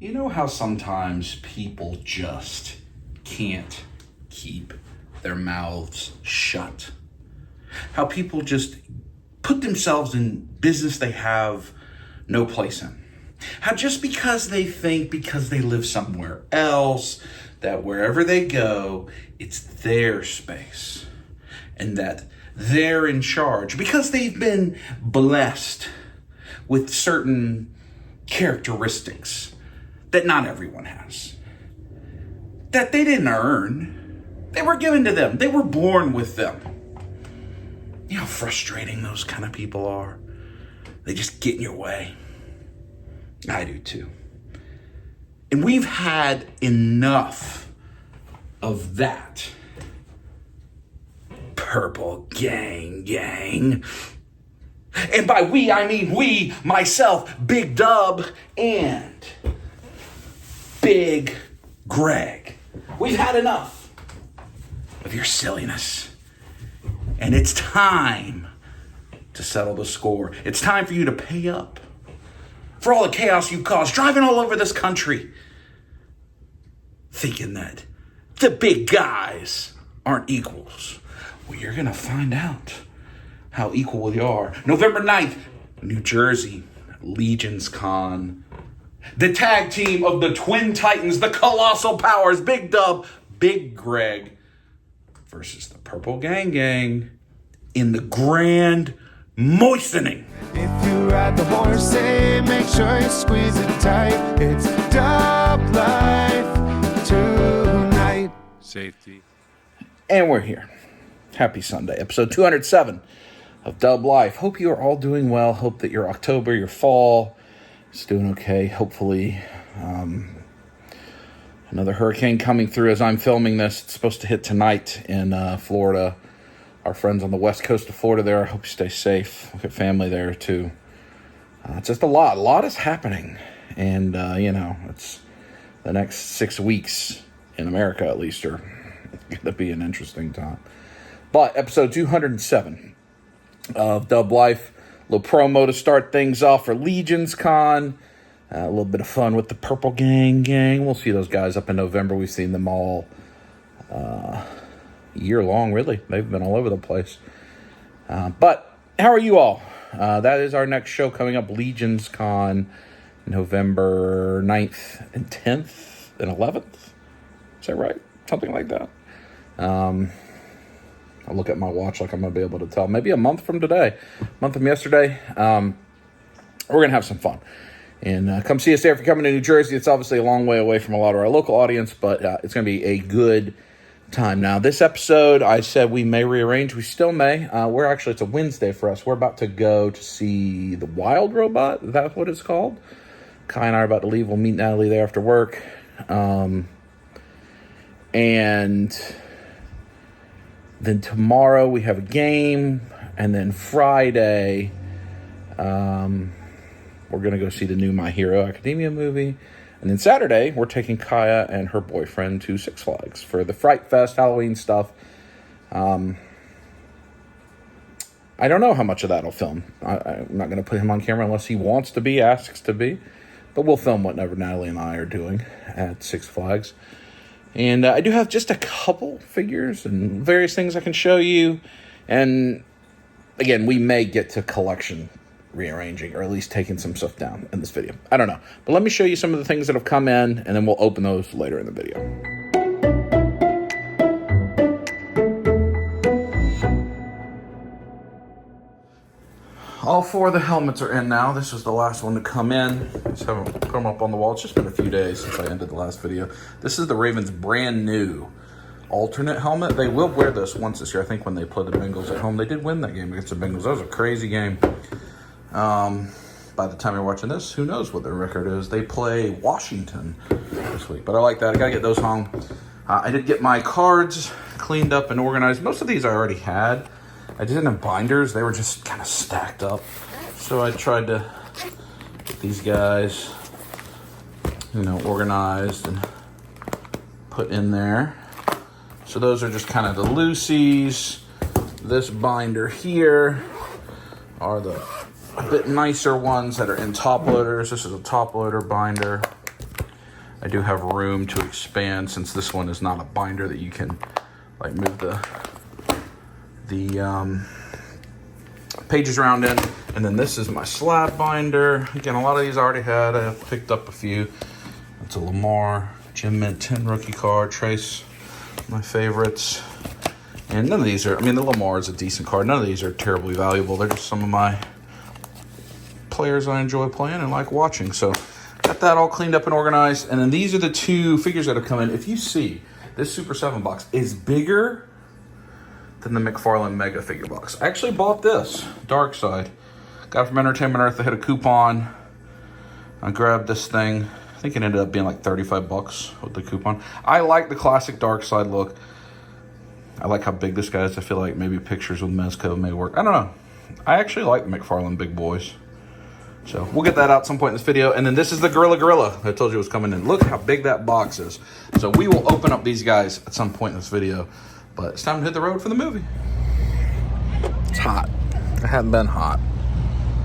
You know how sometimes people just can't keep their mouths shut? How people just put themselves in business they have no place in? How just because they think because they live somewhere else, that wherever they go, it's their space, and that they're in charge because they've been blessed with certain characteristics that not everyone has, that they didn't earn. They were given to them. They were born with them. You know how frustrating those kind of people are? They just get in your way. I do too. And we've had enough of that. Purple gang. And by we, I mean we, myself, Big Dub, and Big Greg. We've had enough of your silliness. And it's time to settle the score. It's time for you to pay up for all the chaos you caused driving all over this country, thinking that the big guys aren't equals. Well, you're going to find out how equal we are. November 9th, New Jersey, Legion's Con. The tag team of the Twin Titans, the Colossal Powers, Big Dub, Big Greg, versus the Purple Gang in the Grand Moistening. If you ride the horse, make sure you squeeze it tight. It's Dub Life tonight. Safety. And we're here. Happy Sunday, episode 207 of Dub Life. Hope you are all doing well. Hope that your October, your fall is doing okay. Hopefully, another hurricane coming through as I'm filming this. It's supposed to hit tonight in Florida. Our friends on the west coast of Florida there, I hope you stay safe. I've got family there too. It's just a lot. A lot is happening. And, it's the next 6 weeks in America at least are going to be an interesting time. But episode 207 of Dub Life. A little promo to start things off for Legion's Con. A little bit of fun with the Purple Gang. We'll see those guys up in November. We've seen them all year long, really. They've been all over the place. But how are you all? That is our next show coming up, Legion's Con, November 9th and 10th and 11th. Is that right? Something like that. I'll look at my watch like I'm going to be able to tell. Maybe a month from today. A month from yesterday. We're going to have some fun. And come see us there if you're coming to New Jersey. It's obviously a long way away from a lot of our local audience, but it's going to be a good time. Now, this episode, I said we may rearrange. We still may. It's a Wednesday for us. We're about to go to see The Wild Robot. Is that what it's called? Kai and I are about to leave. We'll meet Natalie there after work. And then tomorrow we have a game. And then Friday, we're going to go see the new My Hero Academia movie. And then Saturday, we're taking Kaya and her boyfriend to Six Flags for the Fright Fest, Halloween stuff. I don't know how much of that I'll film. I'm not going to put him on camera unless he wants to be, asks to be. But we'll film whatever Natalie and I are doing at Six Flags. And I do have just a couple figures and various things I can show you. And again, we may get to collection rearranging, or at least taking some stuff down in this video. I don't know. But let me show you some of the things that have come in, and then we'll open those later in the video. All four of the helmets are in now. This was the last one to come in. Just haven't put them up on the wall. It's just been a few days since I ended the last video. This is the Ravens' brand new alternate helmet. They will wear this once this year. I think when they played the Bengals at home, they did win that game against the Bengals. That was a crazy game. By the time you're watching this, who knows what their record is. They play Washington this week, but I like that. I gotta get those hung. I did get my cards cleaned up and organized. Most of these I already had. I didn't have binders. They were just kind of stacked up. So I tried to get these guys, organized and put in there. So those are just kind of the loosies. This binder here are the a bit nicer ones that are in top loaders. This is a top loader binder. I do have room to expand since this one is not a binder that you can like move the pages around in. And then this is my slab binder. Again, a lot of these I already had. I picked up a few. It's a Lamar, Jim Mint 10 rookie card, Trace, my favorites. And none of these are, I mean, the Lamar is a decent card. None of these are terribly valuable. They're just some of my players I enjoy playing and like watching. So got that all cleaned up and organized. And then these are the two figures that have come in. If you see, this Super 7 box is bigger than the McFarlane Mega figure box. I actually bought this, Darkseid. Got it from Entertainment Earth. I had a coupon. I grabbed this thing. I think it ended up being like 35 bucks with the coupon. I like the classic Darkseid look. I like how big this guy is. I feel like maybe pictures with Mezco may work. I don't know. I actually like McFarlane big boys. So we'll get that out some point in this video. And then this is the Gorilla I told you was coming in. Look how big that box is. So we will open up these guys at some point in this video. But it's time to hit the road for the movie. It's hot. It hadn't been hot,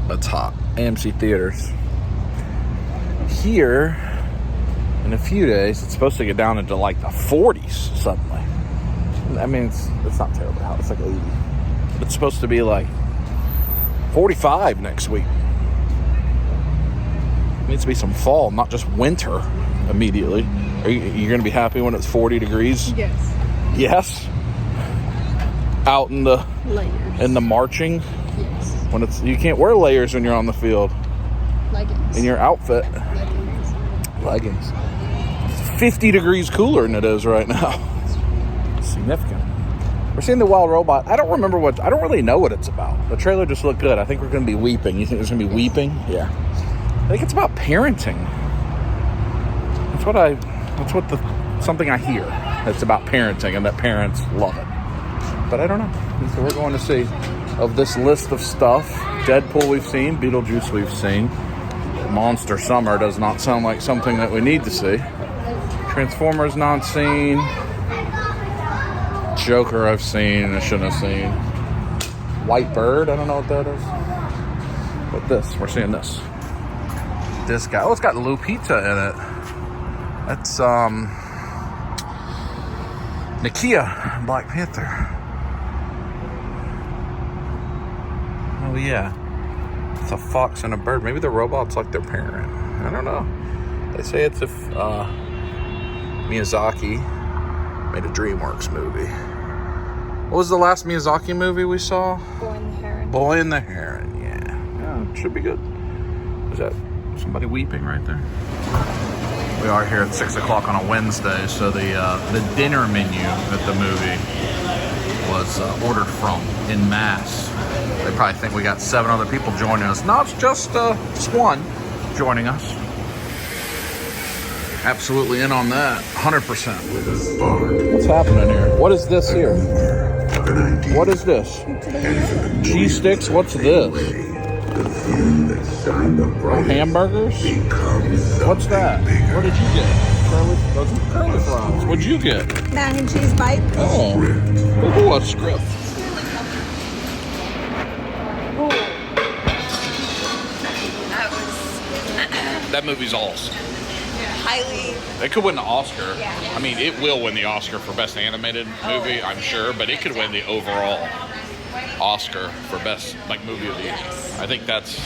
but it's hot. AMC Theaters. Here, in a few days, it's supposed to get down into like the 40s suddenly. I mean, it's not terribly hot. It's like 80. It's supposed to be like 45 next week. It needs to be some fall, not just winter immediately. Are you going to be happy when it's 40 degrees? Yes. Yes? Out in the Layers. in the marching? Yes. When it's, you can't wear layers when you're on the field. Leggings. In your outfit. Leggings. It's 50 degrees cooler than it is right now. Significant. We're seeing the Wild Robot. I don't really know what it's about. The trailer just looked good. I think we're going to be weeping. You think there's going to be weeping? Yeah. I think it's about parenting. Something I hear. It's about parenting and that parents love it. But I don't know. So we're going to see of this list of stuff. Deadpool we've seen. Beetlejuice we've seen. Monster Summer does not sound like something that we need to see. Transformers not seen. Joker I've seen. I shouldn't have seen. White Bird. I don't know what that is. But this. We're seeing this. This guy. Oh, it's got Lupita in it. That's NECA, Black Panther. Oh yeah, it's a fox and a bird. Maybe the robot's like their parent. I don't know. They say it's if Miyazaki made a DreamWorks movie. What was the last Miyazaki movie we saw? Boy and the Heron. Boy and the Heron. Yeah, should be good. Is that somebody weeping right there? We are here at 6 o'clock on a Wednesday, so the dinner menu at the movie was ordered from en masse. They probably think we got 7 other people joining us. No, it's just one joining us. Absolutely in on that, 100%. What's happening here? What is this here? What is this? Cheese sticks? What's this? Hamburgers? What's that? What did you get? Those are curly fries. What'd you get? Mac and cheese bite. Oh, ooh, a script. That movie's awesome. Highly. It could win the Oscar. Yeah. I mean, it will win the Oscar for Best Animated Movie, I'm sure, but it could win the overall Oscar for Best Movie of the Year. I think that's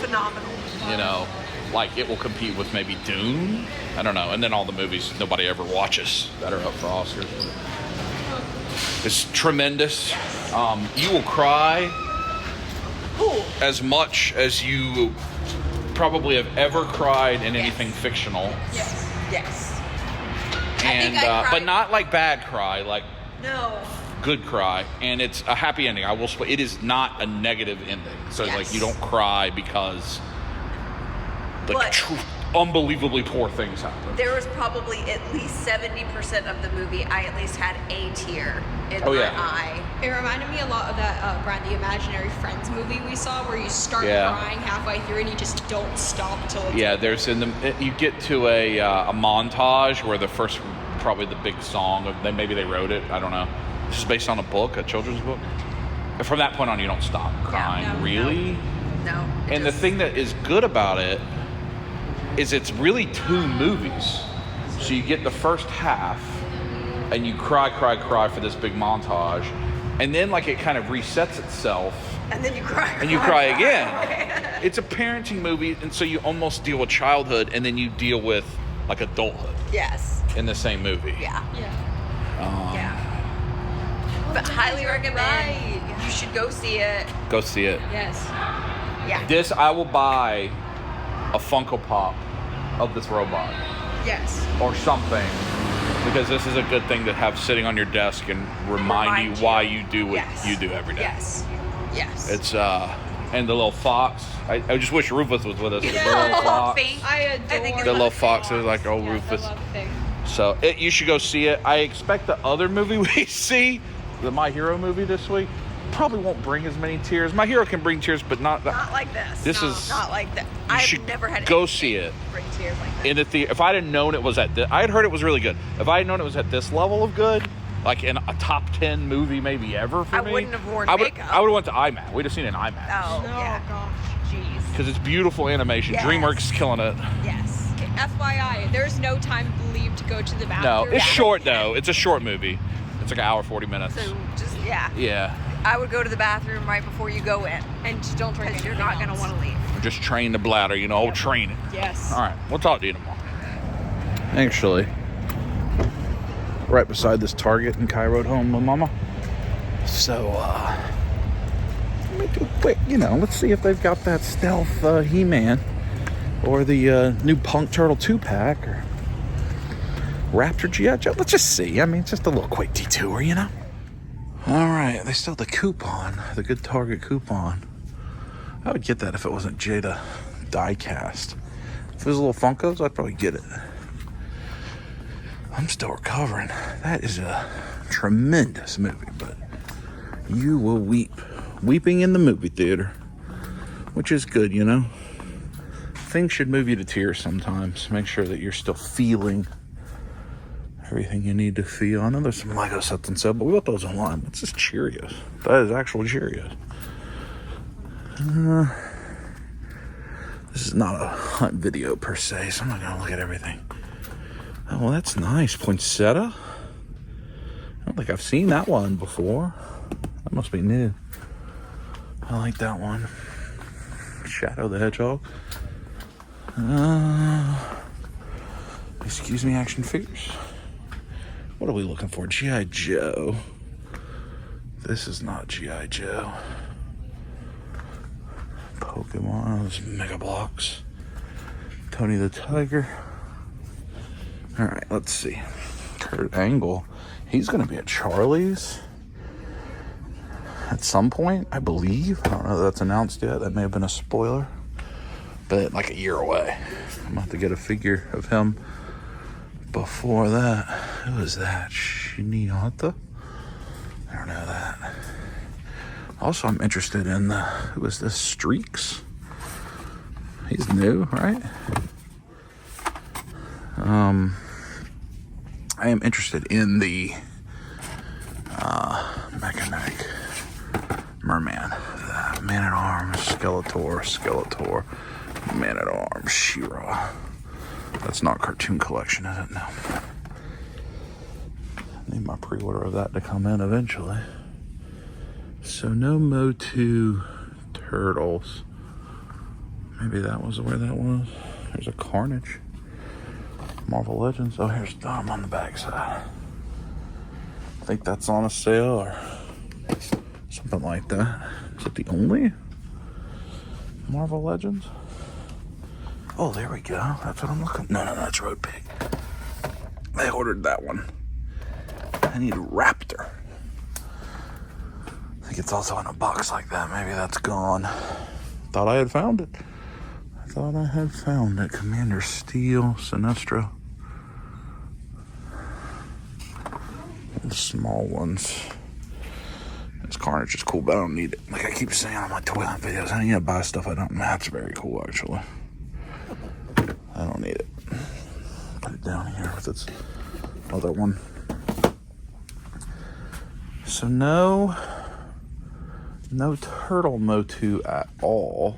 Phenomenal. You know, like it will compete with maybe Dune. I don't know. And then all the movies nobody ever watches that are up for Oscars. It's tremendous. You will cry as much as you probably have ever cried in anything fictional. Yes. And but not like bad cry, like No. good cry, and it's a happy ending. I will say it is not a negative ending. So it's like you don't cry because like unbelievably poor things happen. There was probably at least 70% of the movie I at least had a tear in my eye. It reminded me a lot of that Brad the Imaginary Friends movie we saw, where you start crying halfway through and you just don't stop till it's over. There's you get to a montage where the first, probably the big song of, then maybe they wrote it, I don't know. This is based on a book, a children's book. And from that point on, you don't stop crying. Really? No. And the thing that is good about it is it's really 2 movies. So you get the first half, and you cry for this big montage, and then like it kind of resets itself. And then you cry. And you cry again. It's a parenting movie, and so you almost deal with childhood, and then you deal with like adulthood. Yes. In the same movie. Yeah. Yeah. But highly recommend. Right. You should go see it. Go see it. Yes. Yeah. This, I will buy a Funko Pop of this robot. Yes. Or something. Because this is a good thing to have sitting on your desk and remind you why you do what you do every day. Yes. Yes. It's, and the little fox. I just wish Rufus was with us. Yeah. The little fox. I adore The little fox is like, oh, Rufus. I love thing. So you should go see it. I expect the other movie we see, the My Hero movie this week, probably won't bring as many tears. My Hero can bring tears, but not like this. This is not like that. You I've should never had go see it bring tears like that. in the theater. If I had known it was at this, I had heard it was really good. If I had known it was at this level of good, like in a top 10 movie maybe ever for me, I wouldn't have worn makeup. makeup. I would have went to IMAX. We'd have seen it in IMAX. Oh, yeah. gosh. Jeez. Because it's beautiful animation. Yes. DreamWorks is killing it. Yes. FYI, there's no time to leave to go to the bathroom. No, it's short though. It's a short movie. It's like an hour 40 minutes. So just Yeah. I would go to the bathroom right before you go in, And just don't drink because you're anything not going to else. want to leave. Just train the bladder, train it. Yes. All right, we'll talk to you tomorrow. Actually, right beside this Target in Cairo at home with Mama. So, let me do a quick, let's see if they've got that stealth He-Man or the new Punk Turtle 2-pack or Raptor G.I. Joe. Let's just see. I mean, just a little quick detour, All right, they still have the coupon, the good Target coupon. I would get that if it wasn't Jada die-cast. If it was little Funkos, I'd probably get it. I'm still recovering. That is a tremendous movie, but you will weep. Weeping in the movie theater, which is good, Things should move you to tears sometimes. Make sure that you're still feeling everything you need to feel. I know there's some Lego sets and stuff, but we got those online. It's just Cheerios. That is actual Cheerios. This is not a hunt video per se, so I'm not gonna look at everything. Oh, well, that's nice. Poinsettia. I don't think I've seen that one before. That must be new. I like that one. Shadow the Hedgehog. Excuse me, action figures. What are we looking for? G.I. Joe. This is not G.I. Joe. Pokemon, those Mega Blocks. Tony the Tiger. Alright, let's see. Kurt Angle. He's going to be at Charlie's at some point, I believe. I don't know if that's announced yet. That may have been a spoiler. But like a year away. I'm going to have to get a figure of him before that. Who is that? Shinihata? I don't know that. Also, I'm interested in who is this? Streaks? He's new, right? I am interested in the Mechanic Merman. Man-at-Arms, Skeletor, Man-at-Arms, She-Ra. That's not Cartoon Collection, is it? No. I need my pre-order of that to come in eventually. So no Motu Turtles. Maybe that was where that was. There's a Carnage. Marvel Legends. Oh, here's Dom on the backside. I think that's on a sale or something like that. Is it the only Marvel Legends? Oh, there we go. That's what I'm looking. No, that's Road Pig. I ordered that one. I need a Raptor. I think it's also in a box like that. Maybe that's gone. Thought I had found it. Commander Steel, Sinestro. The small ones. This Carnage is cool, but I don't need it. Like I keep saying on my Toyland videos, I need to buy stuff I don't. That's very cool, actually. I don't need it. Put it down here with its other one. So no Turtle Motu at all.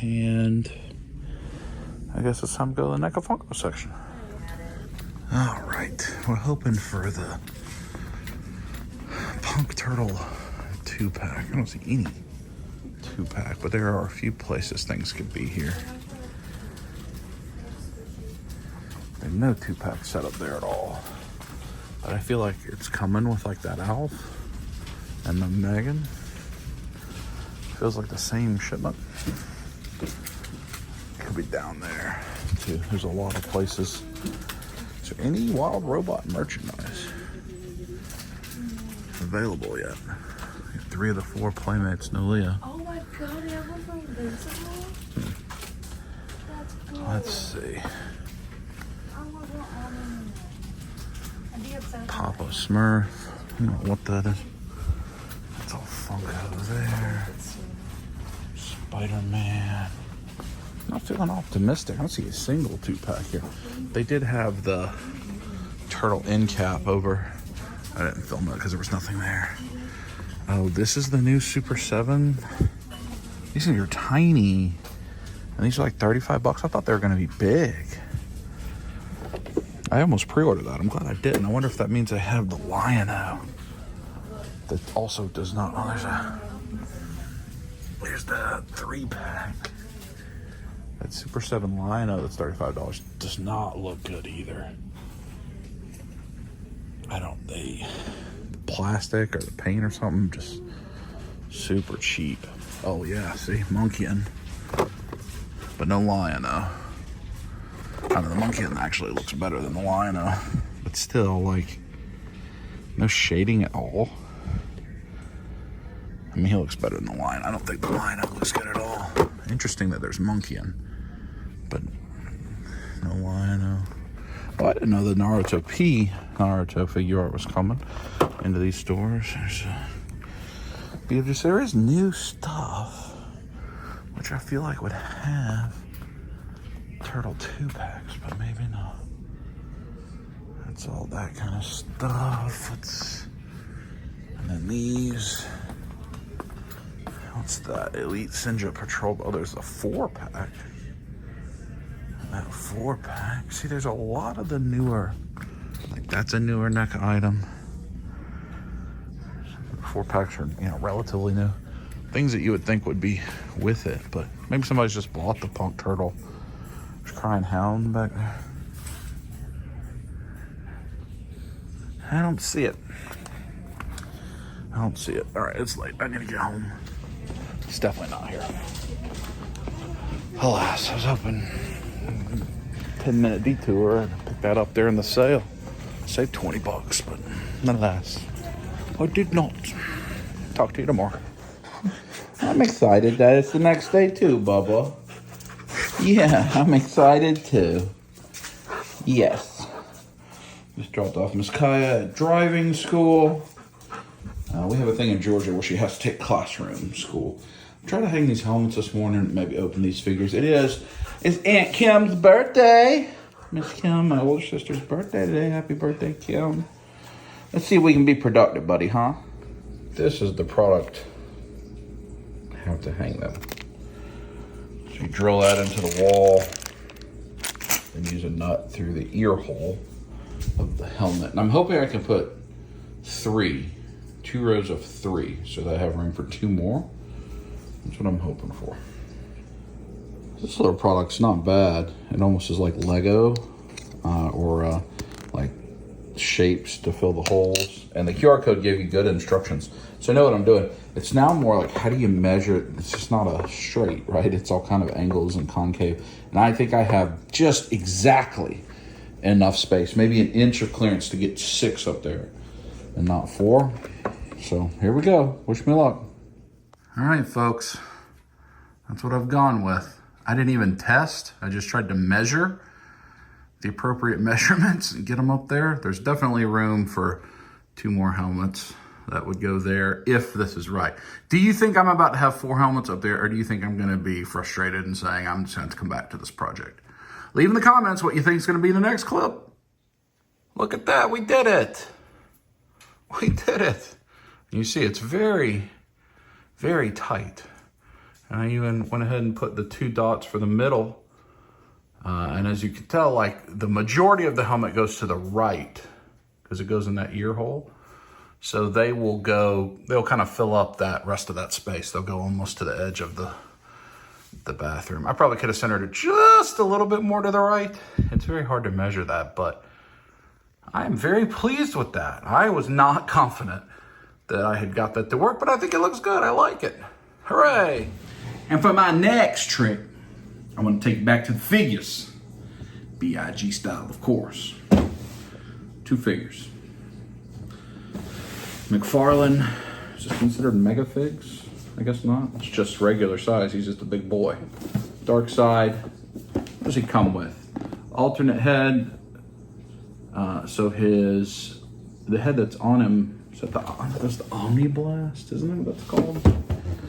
And I guess it's time to go to the NECA Funko section. All right, we're hoping for the Punk Turtle 2-pack. I don't see any 2-pack, but there are a few places things could be here. There's no 2-pack set up there at all. But I feel like it's coming with like that Alf and the Megan. Feels like the same shipment. Could be down there too. There's a lot of places. So any Wild Robot merchandise available yet? 3 of the 4 Playmates, no Leah. Oh my god, they have one for Invincible? That's cool. Let's see. I want all of them. I'd be obsessed. Papa Smurf. I don't know what that is. That's all Funko there. Spider-Man. I'm not feeling optimistic. I don't see a single 2-pack here. They did have the turtle end cap over. I didn't film it because there was nothing there. Oh, this is the new Super 7. These things are tiny. And these are like 35 bucks. I thought they were going to be big. I almost pre-ordered that. I'm glad I didn't. I wonder if that means they have the Lion-O. That also does not. Oh, there's the 3-pack. That Super 7 Lion-O that's $35 does not look good either. The plastic or the paint or something, just super cheap. Oh yeah, see, Monkey-In. But no Lion-O. I don't know, the Monkey-In actually looks better than the Lion-O. But still, like, no shading at all. I mean, he looks better than the Lion. I don't think the Lion-O looks good at all. Interesting that there's Monkey-In, but no Lion-O. Oh, I didn't know the Naruto figure art was coming into these stores. There is new stuff, which I feel like would have Turtle 2-packs, but maybe not. That's all that kind of stuff. And then these. What's that? Elite Sinja Patrol. Oh, there's a 4-pack. That 4-pack. See, there's a lot of the newer. Like, that's a newer NECA item. 4-packs are, relatively new. Things that you would think would be with it, but maybe somebody's just bought the Punk Turtle. There's Crying Hound back there. I don't see it. All right, it's late. I need to get home. It's definitely not here. Alas, I was hoping 10-minute detour and pick that up there in the sale. Saved 20 bucks, but nonetheless, I did not. Talk to you tomorrow. I'm excited that it's the next day too, Bubba. Yeah, I'm excited too. Yes. Just dropped off Miss Kaya at driving school. We have a thing in Georgia where she has to take classroom school. Try to hang these helmets this morning, maybe open these figures. It's Aunt Kim's birthday. Miss Kim, my older sister's birthday today. Happy birthday, Kim. Let's see if we can be productive, buddy, huh? This is the product. I have to hang them. So you drill that into the wall and use a nut through the ear hole of the helmet. And I'm hoping I can put 2 rows of 3, so that I have room for 2 more. That's what I'm hoping for. This little product's not bad. It almost is like Lego or like shapes to fill the holes. And the QR code gave you good instructions. So I know what I'm doing. It's now more like, how do you measure it? It's just not a straight, right? It's all kind of angles and concave. And I think I have just exactly enough space, maybe an inch of clearance to get 6 up there and not 4. So here we go. Wish me luck. All right, folks. That's what I've gone with. I didn't even test. I just tried to measure the appropriate measurements and get them up there. There's definitely room for 2 more helmets that would go there if this is right. Do you think I'm about to have 4 helmets up there, or do you think I'm going to be frustrated and saying I'm just going to come back to this project? Leave in the comments what you think is going to be in the next clip. Look at that. We did it. We did it. You see, it's very, very tight. And I even went ahead and put the 2 dots for the middle And as you can tell, like the majority of the helmet goes to the right because it goes in that ear hole. So they'll kind of fill up that rest of that space. They'll go almost to the edge of the bathroom. I probably could have centered it just a little bit more to the right. It's very hard to measure that, but I am very pleased with that. I was not confident that I had got that to work, but I think it looks good. I like it. Hooray! And for my next trick, I want to take it back to the figures. B.I.G. style, of course. 2 figures. McFarlane, is this considered mega figs? I guess not. It's just regular size. He's just a big boy. Darkseid. What does he come with? Alternate head. So the head that's on him, that's the Omni Blast, isn't it what that's called?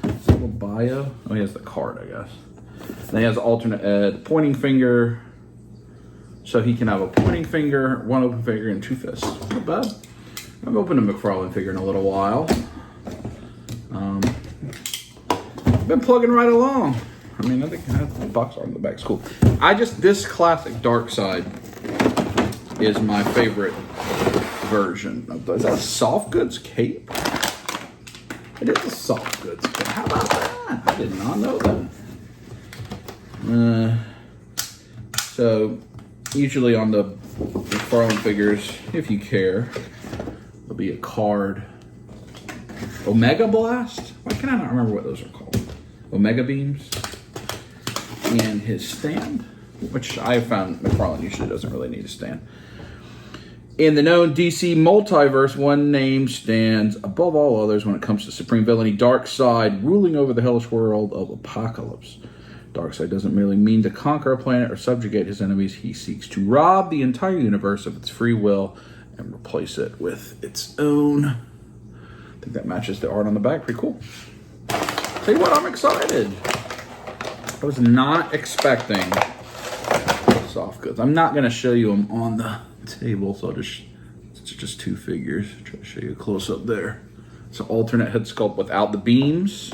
It's a little bio. Oh, he has the card, I guess. Then he has alternate head, pointing finger. So he can have a pointing finger, 1 open finger, and 2 fists. Not bad. I haven't opened a McFarlane figure in a little while. Been plugging right along. I mean, I think the box art on the back is cool. This classic Darkseid is my favorite version. Is that a soft goods cape? It is a soft goods cape. How about that? I did not know that. So, usually on the McFarlane figures, if you care, there'll be a card. Omega Blast? Why can I not remember what those are called? Omega Beams. And his stand, which I found McFarlane usually doesn't really need a stand. In the known DC multiverse, one name stands above all others when it comes to supreme villainy: Darkseid, ruling over the hellish world of Apocalypse. Darkseid doesn't merely mean to conquer a planet or subjugate his enemies. He seeks to rob the entire universe of its free will and replace it with its own. I think that matches the art on the back. Pretty cool. Tell you what, I'm excited. I was not expecting soft goods. I'm not going to show you them on the table, so it's just 2 figures. I'll try to show you a close up there. It's an alternate head sculpt without the beams.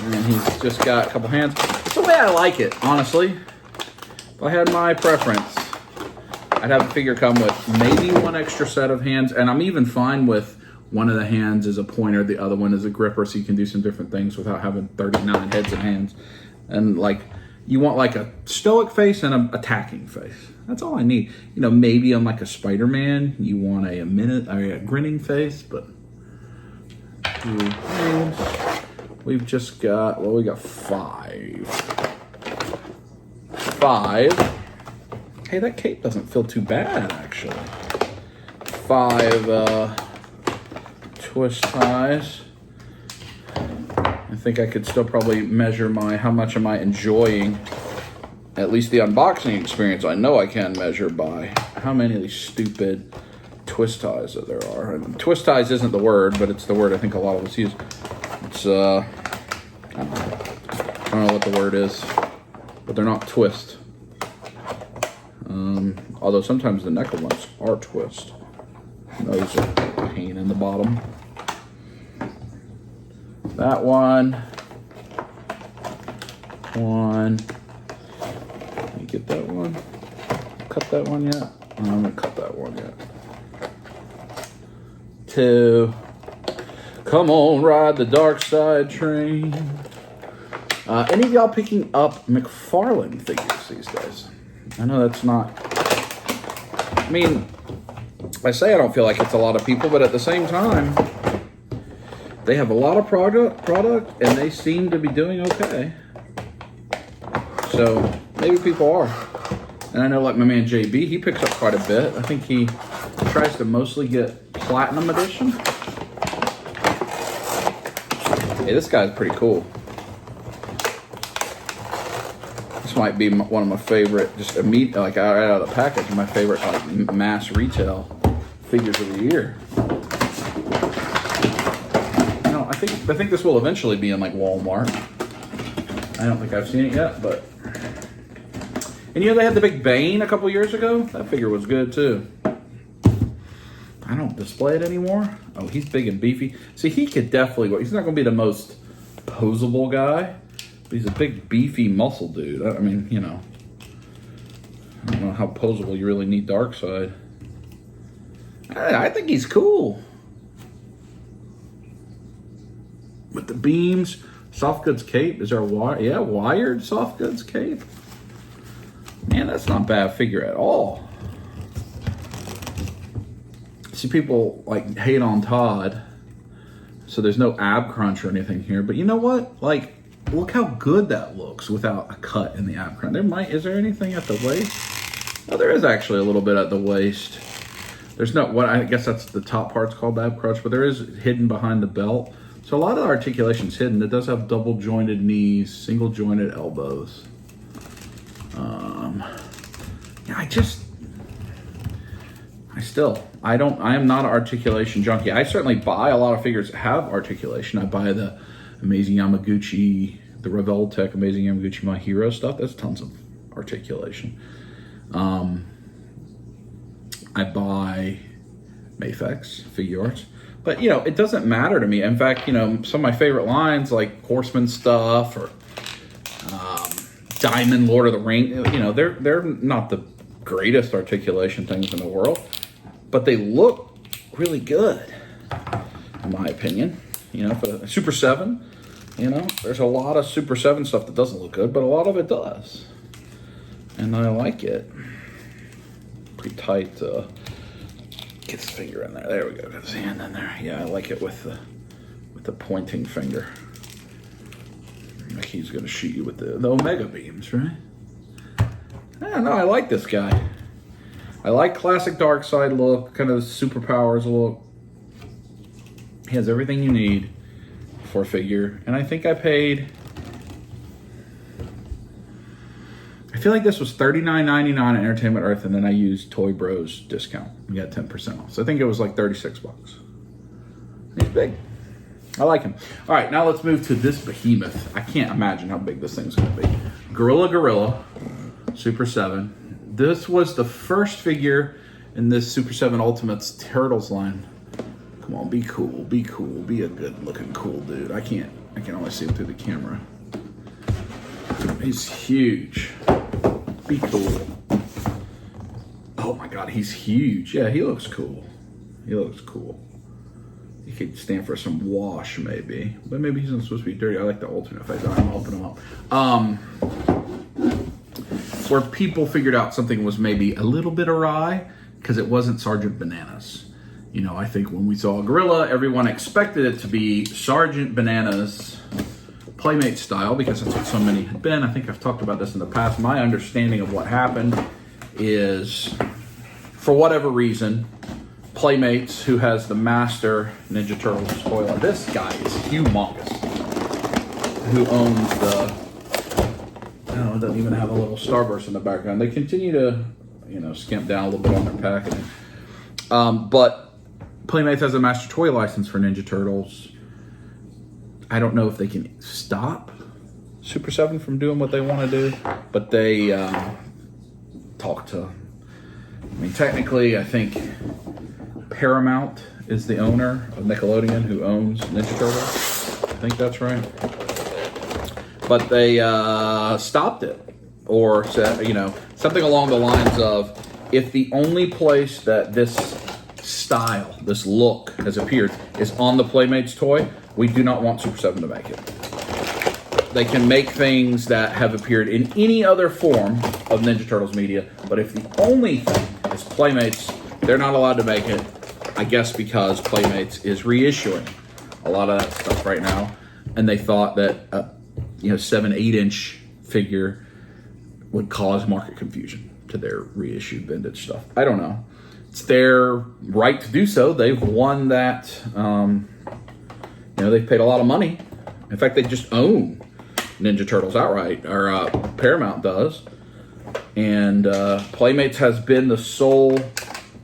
And he's just got a couple hands. It's the way I like it, honestly. If I had my preference, I'd have the figure come with maybe 1 extra set of hands, and I'm even fine with one of the hands is a pointer, the other one is a gripper, so you can do some different things without having 39 heads and hands. And like, you want like a stoic face and an attacking face. That's all I need. You know, maybe on like a Spider-Man, you want a grinning face, but 2 hands. We've just got, well, we got 5. 5. Hey, that cape doesn't feel too bad, actually. 5 twist ties. I think I could still probably measure how much am I enjoying at least the unboxing experience. I know I can measure by how many of these stupid twist ties that there are. And twist ties isn't the word, but it's the word I think a lot of us use. It's I don't know what the word is, but they're not twist. Although sometimes the NECA ones are twist. Those are a pain in the bottom. That one. You get that one? Cut that one yet? I haven't cut that one yet. 2. Come on, ride the Darkseid train. Any of y'all picking up McFarlane figures these days? I know that's not... I mean, I say I don't feel like it's a lot of people, but at the same time, they have a lot of product, and they seem to be doing okay. So maybe people are. And I know, like my man JB, he picks up quite a bit. I think he tries to mostly get Platinum Edition. Hey, this guy's pretty cool. This might be one of my favorite, just immediate, like right out of the package, my favorite like mass retail figures of the year. You know, I think this will eventually be in like Walmart. I don't think I've seen it yet, but. And you know, they had the big Bane a couple years ago. That figure was good too. I don't display it anymore. Oh, he's big and beefy. See, he could definitely go. He's not going to be the most posable guy, He's a big, beefy muscle dude. I mean, you know, I don't know how posable you really need Darkseid. I think he's cool. With the beams, soft goods cape. Is there a wire? Yeah, wired soft goods cape. Man, that's not a bad figure at all. See, people like hate on Todd, so there's no ab crunch or anything here. But you know what? Like, look how good that looks without a cut in the ab crunch. Is there anything at the waist? Oh, there is actually a little bit at the waist. There's no, what I guess that's the top part's called ab crunch, but there is hidden behind the belt. So a lot of the articulation's hidden. It does have double jointed knees, single jointed elbows. Yeah, I am not an articulation junkie. I certainly buy a lot of figures that have articulation. I buy the Amazing Yamaguchi, the Revoltech Amazing Yamaguchi My Hero stuff. That's tons of articulation. I buy Mafex figure arts. But, you know, it doesn't matter to me. In fact, you know, some of my favorite lines, like Horseman stuff or Diamond Lord of the Ring, you know, they're not the greatest articulation things in the world, but they look really good, in my opinion. You know, for Super 7, you know, there's a lot of Super 7 stuff that doesn't look good, but a lot of it does. And I like it. Pretty tight. Get his finger in there. There we go. Got his hand in there. Yeah, I like it with the pointing finger. Like he's gonna shoot you with the Omega beams, right? Yeah, no, I like this guy. I like classic Darkseid look, kind of superpowers look. He has everything you need for a figure, and I think I paid. I feel like this was $39.99 at Entertainment Earth, and then I used Toy Bros discount. We got 10% off. So I think it was like 36 bucks. He's big. I like him. All right, now let's move to this behemoth. I can't imagine how big this thing's going to be. Gorilla, Super 7. This was the first figure in this Super 7 Ultimates Turtles line. Come on, be cool, be cool, be a good-looking cool dude. I can only see him through the camera. He's huge. Be cool. Oh my God, he's huge. Yeah, he looks cool. He looks cool. He could stand for some wash, maybe. But maybe he's not supposed to be dirty. I like the alternate face. I'm gonna open him up. Where people figured out something was maybe a little bit awry, because it wasn't Sergeant Bananas. You know, I think when we saw Gorilla, everyone expected it to be Sergeant Bananas Playmate style, because that's what so many had been. I think I've talked about this in the past. My understanding of what happened is, for whatever reason, Playmates, who has the Master Ninja Turtles toy line, this guy is humongous, who owns the, it doesn't even have a little Starburst in the background. They continue to, you know, skimp down a little bit on their packaging. But Playmates has a Master Toy license for Ninja Turtles. I don't know if they can stop Super 7 from doing what they want to do, but they talk to, I mean, technically, I think Paramount is the owner of Nickelodeon, who owns Ninja Turtles. I think that's right. But they stopped it, or said, you know, something along the lines of, if the only place that this style, this look has appeared is on the Playmates toy, we do not want Super 7 to make it. They can make things that have appeared in any other form of Ninja Turtles media, but if the only thing is Playmates, they're not allowed to make it, I guess because Playmates is reissuing a lot of that stuff right now, and they thought that 7-8 inch figure would cause market confusion to their reissued vintage stuff. I don't know. It's their right to do so. They've won that. They've paid a lot of money. In fact, they just own Ninja Turtles outright, or Paramount does. And Playmates has been the sole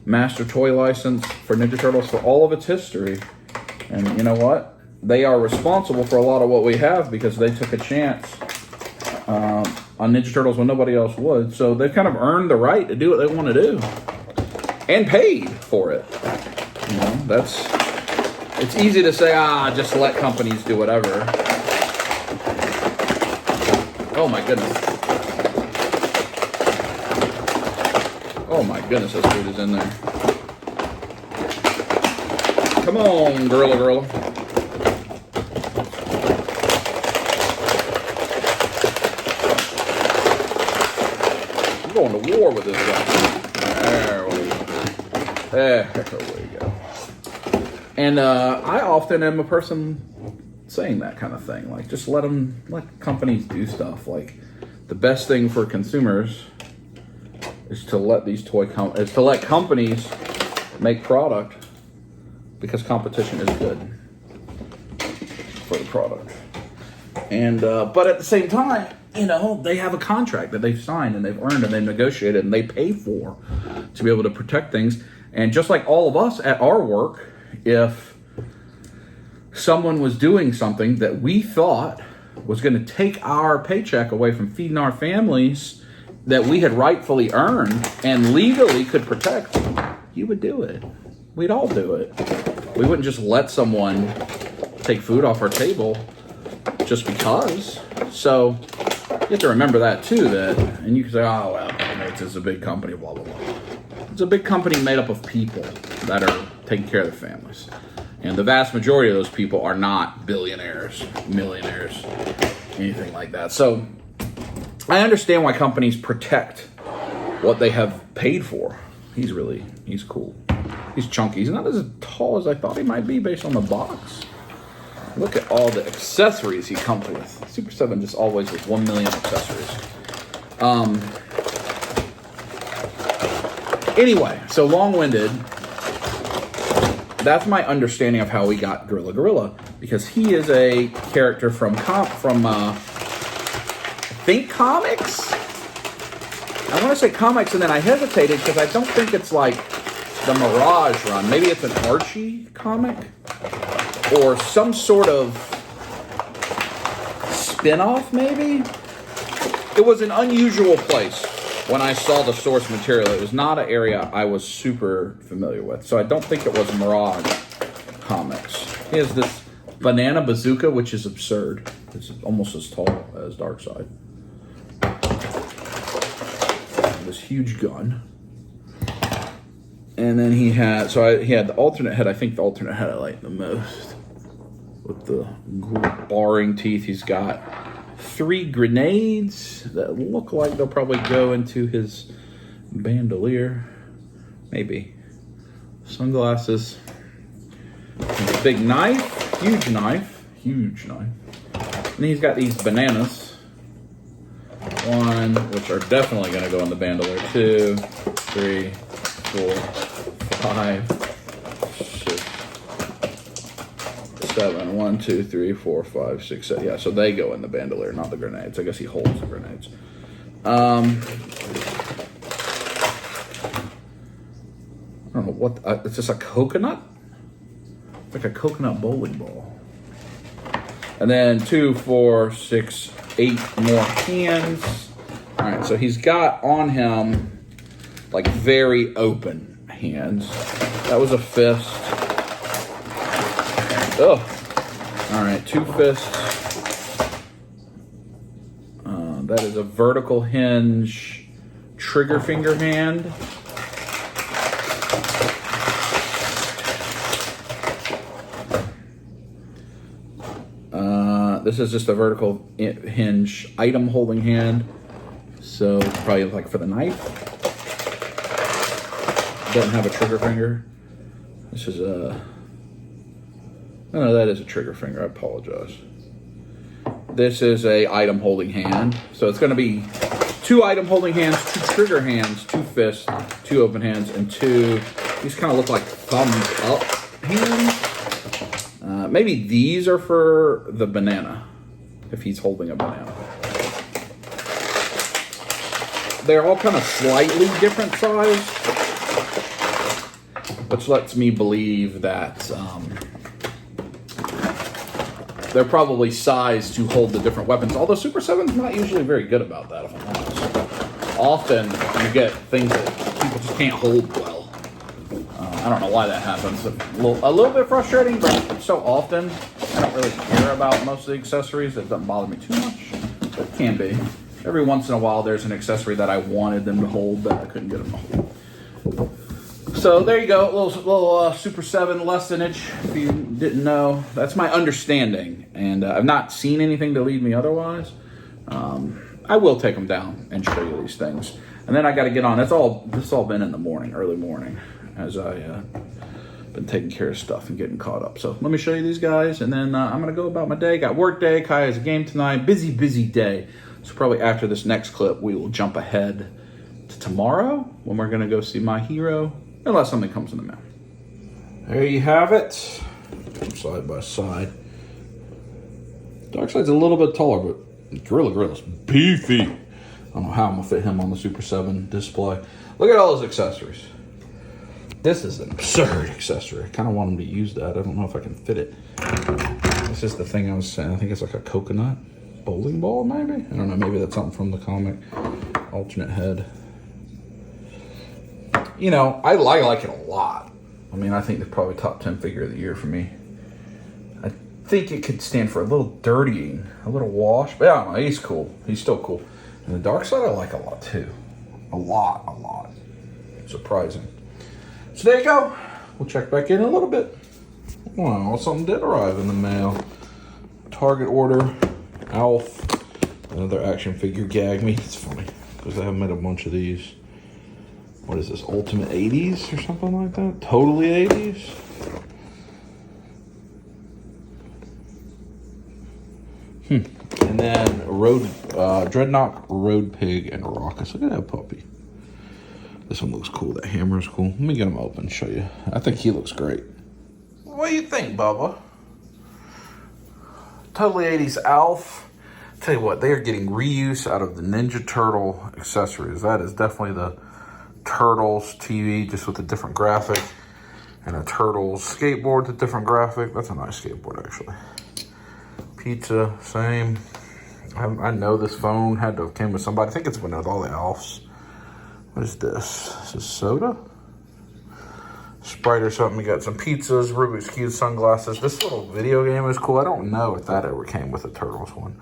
master toy license for Ninja Turtles for all of its history. And you know what? They are responsible for a lot of what we have, because they took a chance on Ninja Turtles when nobody else would. So they've kind of earned the right to do what they want to do. And paid for it. You know, it's easy to say, just let companies do whatever. Oh my goodness. Oh my goodness, this food is in there. Come on, gorilla. I'm going to war with this guy. There we go. And I often am a person saying that kind of thing. Like, just let companies do stuff. Like, the best thing for consumers is to let let companies make product, because competition is good for the product. And but at the same time, you know, they have a contract that they've signed and they've earned and they've negotiated and they pay for to be able to protect things. And just like all of us at our work, if someone was doing something that we thought was going to take our paycheck away from feeding our families that we had rightfully earned and legally could protect, you would do it. We'd all do it. We wouldn't just let someone take food off our table just because. So you have to remember that too, and you can say, oh, well, it's a big company, blah, blah, blah. It's a big company made up of people that are taking care of their families. And the vast majority of those people are not billionaires, millionaires, anything like that. So I understand why companies protect what they have paid for. He's cool. He's chunky. He's not as tall as I thought he might be based on the box. Look at all the accessories he comes with. Super 7 just always with 1 million accessories. Anyway, so long-winded. That's my understanding of how we got Gorilla, because he is a character from think comics. I want to say comics, and then I hesitated because I don't think it's like the Mirage run. Maybe it's an Archie comic or some sort of spin-off. Maybe it was an unusual place. When I saw the source material, it was not an area I was super familiar with. So I don't think it was Mirage Comics. He has this banana bazooka, which is absurd. It's almost as tall as Darkseid. This huge gun. And then he had the alternate head. I think the alternate head I like the most. With the barring teeth, he's got 3 grenades that look like they'll probably go into his bandolier. Maybe. Sunglasses. A big knife. Huge knife. And he's got these bananas. 1, which are definitely going to go in the bandolier. 2, 3, 4, 5, 7. 1, 2, 3, 4, 5, 6, 7. Yeah, so they go in the bandolier, not the grenades. I guess he holds the grenades. I don't know what. It's just a coconut. It's like a coconut bowling ball. And then 2, 4, 6, 8 more hands. All right, so he's got on him like very open hands. That was a fist. Oh, all right, 2 fists. That is a vertical hinge trigger finger hand. This is just a vertical hinge item holding hand. So probably like for the knife. Doesn't have a trigger finger. This is a... No, that is a trigger finger. I apologize. This is a item holding hand. So it's going to be 2 item holding hands, 2 trigger hands, 2 fists, 2 open hands, and 2... These kind of look like thumbs up hands. Maybe these are for the banana, if he's holding a banana. They're all kind of slightly different size, which lets me believe that they're probably sized to hold the different weapons. Although Super 7's not usually very good about that, if I'm honest. Often you get things that people just can't hold well. I don't know why that happens. A little bit frustrating, but so often I don't really care about most of the accessories. It doesn't bother me too much. It can be. Every once in a while, there's an accessory that I wanted them to hold that I couldn't get them to hold. So there you go, little Super 7 lessenage, if you didn't know. That's my understanding, and I've not seen anything to lead me otherwise. I will take them down and show you these things. And then I got to get on. This all been in the morning, early morning, as I been taking care of stuff and getting caught up. So let me show you these guys, and then I'm going to go about my day. Got work day. Kai has a game tonight. Busy day. So probably after this next clip, we will jump ahead to tomorrow when we're going to go see My Hero, unless something comes in the mail. There you have it. Side by side. Darkseid's a little bit taller, but Gorilla beefy. I don't know how I'm going to fit him on the Super 7 display. Look at all those accessories. This is an absurd accessory. I kind of want him to use that. I don't know if I can fit it. This is the thing I was saying. I think it's like a coconut bowling ball, maybe? I don't know. Maybe that's something from the comic. Alternate head. You know, I like it a lot. I mean, I think it's probably top 10 figure of the year for me. I think it could stand for a little dirtying, a little wash. But I don't know. He's cool. He's still cool. And the Darkseid I like a lot, too. A lot. Surprising. So there you go. We'll check back in a little bit. Well, something did arrive in the mail. Target order. Alf. Another action figure gag me. It's funny because I haven't made a bunch of these. What is this? Ultimate 80s or something like that? Totally 80s? And then Dreadnought, Road Pig, and Raucous. Look at that puppy. This one looks cool. That hammer is cool. Let me get him open and show you. I think he looks great. What do you think, Bubba? Totally 80s Alf. Tell you what, they are getting reuse out of the Ninja Turtle accessories. That is definitely the Turtles TV, just with a different graphic. And a Turtles skateboard with a different graphic. That's a nice skateboard, actually. Pizza, same. I know this phone had to have came with somebody. I think it's one with all the Alfs. What is this? Is this soda? Sprite or something. We got some pizzas, Rubik's Cube sunglasses. This little video game is cool. I don't know if that ever came with a Turtles one.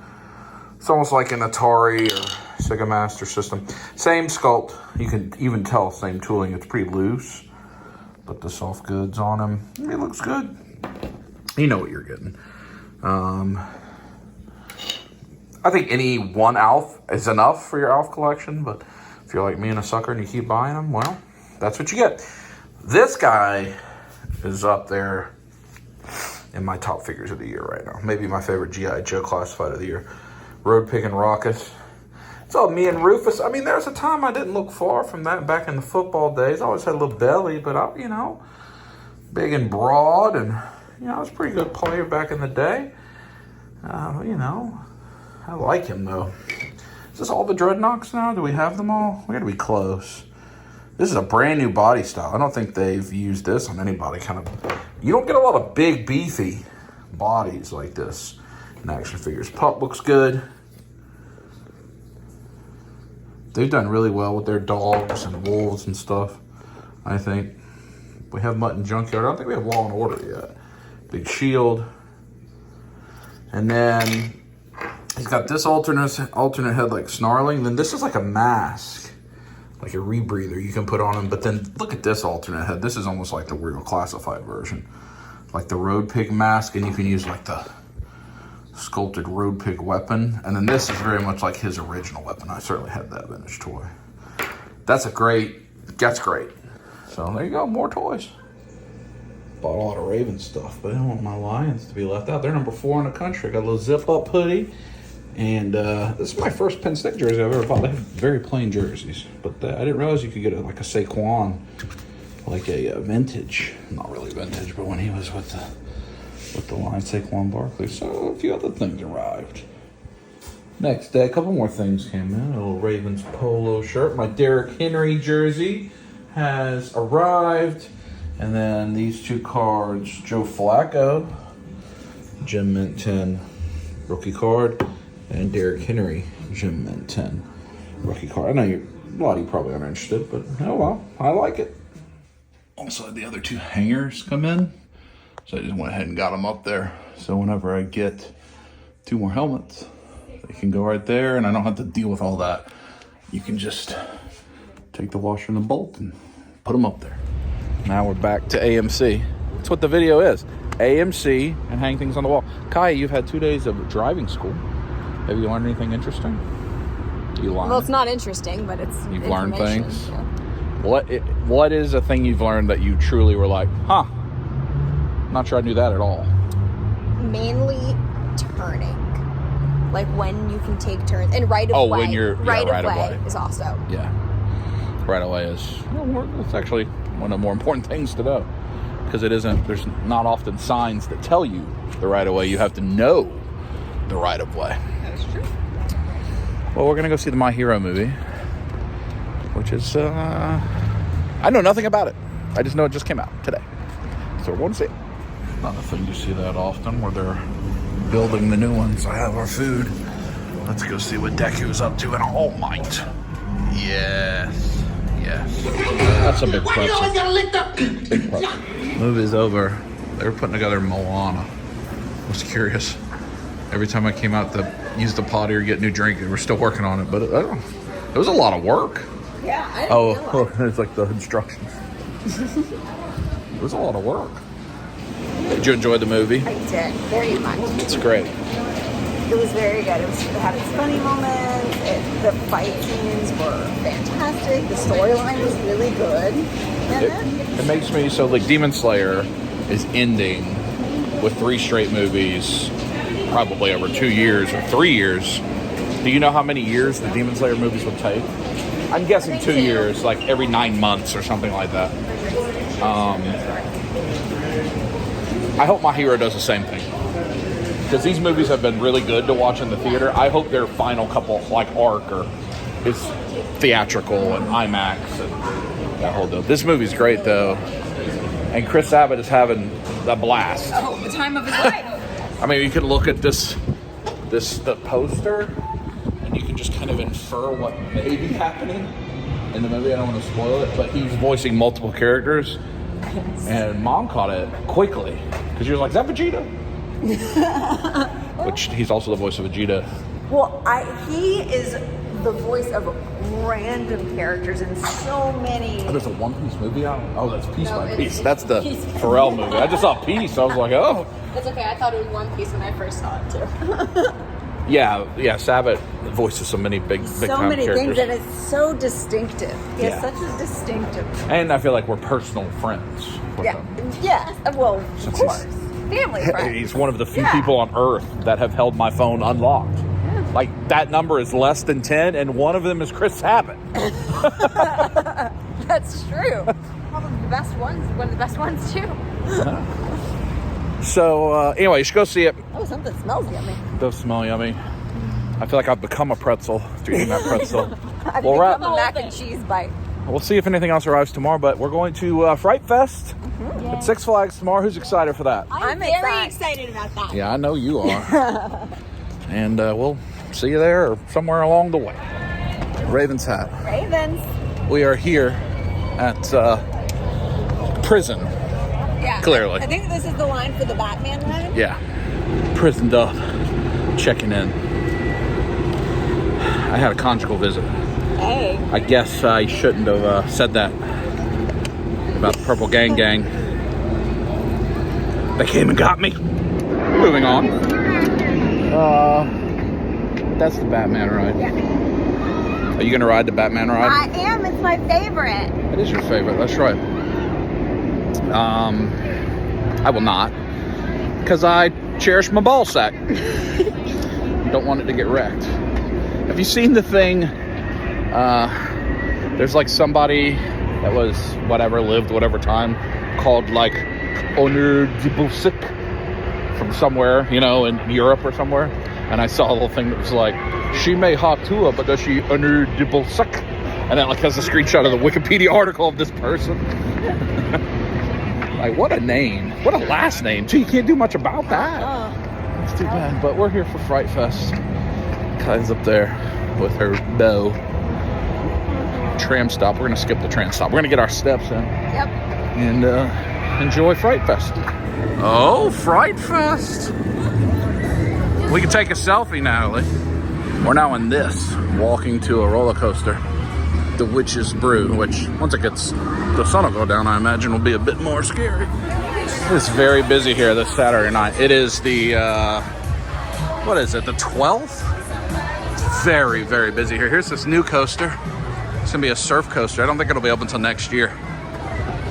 It's almost like an Atari or Sega Master System. Same sculpt. You can even tell same tooling. It's pretty loose. Put the soft goods on him. It looks good. You know what you're getting. I think any one Alf is enough for your Alf collection, but if you're like me and a sucker and you keep buying them, well, that's what you get. This guy is up there in my top figures of the year right now. Maybe my favorite G.I. Joe classified of the year. Road Pig and Raucous. It's all me and Rufus. I mean, there's a time I didn't look far from that back in the football days. I always had a little belly, but I, you know, big and broad, and you know, I was a pretty good player back in the day. You know, I like him though. Is this all the Dreadnoughts now? Do we have them all? We gotta be close. This is a brand new body style. I don't think they've used this on anybody. You don't get a lot of big, beefy bodies like this in action figures. Pup looks good. They've done really well with their dogs and wolves and stuff, I think. We have Mutton Junkyard. I don't think we have Law and Order yet. Big shield. And then he's got this alternate head like Snarling. Then this is like a mask, like a rebreather you can put on him. But then look at this alternate head. This is almost like the real classified version. Like the Road Pig mask, and you can use like the sculpted Road Pig weapon. And then this is very much like his original weapon. I certainly had that vintage toy. That's great. So there you go, more toys. Bought a lot of Raven stuff, but I don't want my Lions to be left out. They're number 4 in the country. Got a little zip-up hoodie. And this is my first Penn State jersey I've ever bought. They have very plain jerseys. But I didn't realize you could get like a Saquon, like a vintage. Not really vintage, but when he was with the Lions, Saquon Barkley. So a few other things arrived. Next day, a couple more things came in. A little Ravens polo shirt. My Derrick Henry jersey has arrived. And then these 2 cards, Joe Flacco, Gem Mint 10 rookie card, and Derrick Henry, Gem Mint 10 rookie card. I know a lot of you probably aren't interested, but oh well, I like it. Also, the other 2 hangers come in, so I just went ahead and got them up there. So whenever I get 2 more helmets They can go right there, and I don't have to deal with all that. You can just take the washer and the bolt and put them up there. Now we're back to AMC. That's what the video is. AMC and hang things on the wall. Kai, you've had 2 days of driving school. Have you learned anything interesting? You learned? Well, it's not interesting, but it's You've learned information, things? Yeah. What is a thing you've learned that you truly were like, huh, not sure I knew that at all? Mainly turning. Like when you can take turns. And right of way. When you're right of of way way is also. Yeah. Right away is, it's actually one of the more important things to know. Because there's not often signs that tell you the right of way. You have to know the right of way. That's true. Well, we're going to go see the My Hero movie, which is, I know nothing about it. I just know it just came out today. So we're going to see it. Not a thing you see that often where they're building the new ones. I have our food. Let's go see what Deku's up to in All Might. Yes. That's a big pretzel. Big pretzel. Movie's over. They were putting together Moana. I was curious. Every time I came out to use the potty or get a new drink, they were still working on it. But it was a lot of work. Yeah, I didn't realize. It's like the instructions. It was a lot of work. Did you enjoy the movie? I did, very much. It's great. It was very good. It had its funny moments. The fight scenes were fantastic. The storyline was really good. It makes me so like Demon Slayer is ending with 3 straight movies, probably over 2 years or 3 years. Do you know how many years the Demon Slayer movies would take? I'm guessing 2 years, like every 9 months or something like that. I hope My Hero does the same thing. Because these movies have been really good to watch in the theater. I hope their final couple, like arc, is theatrical and IMAX and that whole deal. This movie's great though, and Chris Abbott is having a blast. Oh, the time of his life. I mean, you can look at the poster, and you can just kind of infer what may be happening in the movie. I don't want to spoil it, but he's voicing multiple characters, and Mom caught it quickly because she was like, "Is that Vegeta?" Which he's also the voice of Vegeta. Well, he is the voice of random characters in so many. Oh, there's a One Piece movie out? Oh, that's Piece by Piece. That's the Pharrell movie. I just saw Piece. I was like, oh. It's okay. I thought it was One Piece when I first saw it too. Yeah. Sabat voices so many big So time many characters. things, and it's so distinctive. He has Yeah. such a distinctive. And I feel like we're personal friends with him. Yes. Well, of Since course. Family friends. He's one of the few people on Earth that have held my phone unlocked. Like, that number is less than 10, and one of them is Chris Sabat. That's true. Probably the best ones. One of the best ones too. So, anyway, you should go see it. Oh, something smells yummy. It does smell yummy. I feel like I've become a pretzel after eating that pretzel. I've Well, become a mac and cheese bite. We'll see if anything else arrives tomorrow, but we're going to Fright Fest at Six Flags tomorrow. Who's excited for that? I'm very excited about that. Yeah, I know you are. And we'll see you there or somewhere along the way. Raven's Hat. Ravens. We are here at prison. Yeah. Clearly. I think this is the line for the Batman line. Yeah. Prisoned up. Checking in. I had a conjugal visit. Hey. I guess I shouldn't have said that about the Purple Gang. They came and got me. Moving on. That's the Batman ride. Yeah. Are you going to ride the Batman ride? I am. It's my favorite. It is your favorite. That's right. I will not. Because I cherish my ball sack. Don't want it to get wrecked. Have you seen the thing? There's like somebody that was lived whatever time, called like Honor de Boussic from somewhere, in Europe or somewhere. And I saw a little thing that was like, she may hatua, but does she Honor de Boussic? And it like has a screenshot of the Wikipedia article of this person. Like, what a name. What a last name, too. You can't do much about that. It's too bad. But we're here for Fright Fest. Kai's up there with her bow. Tram stop. We're going to skip the tram stop. We're going to get our steps in. Yep. And enjoy Fright Fest. Oh, Fright Fest. We can take a selfie, Natalie. We're now in this, walking to a roller coaster, the Witch's Brew, which once it gets, the sun will go down, I imagine will be a bit more scary. It's very busy here this Saturday night. It is the, what is it, the 12th? It's very, very busy here. Here's this new coaster. It's gonna be a surf coaster. I don't think it'll be open until next year.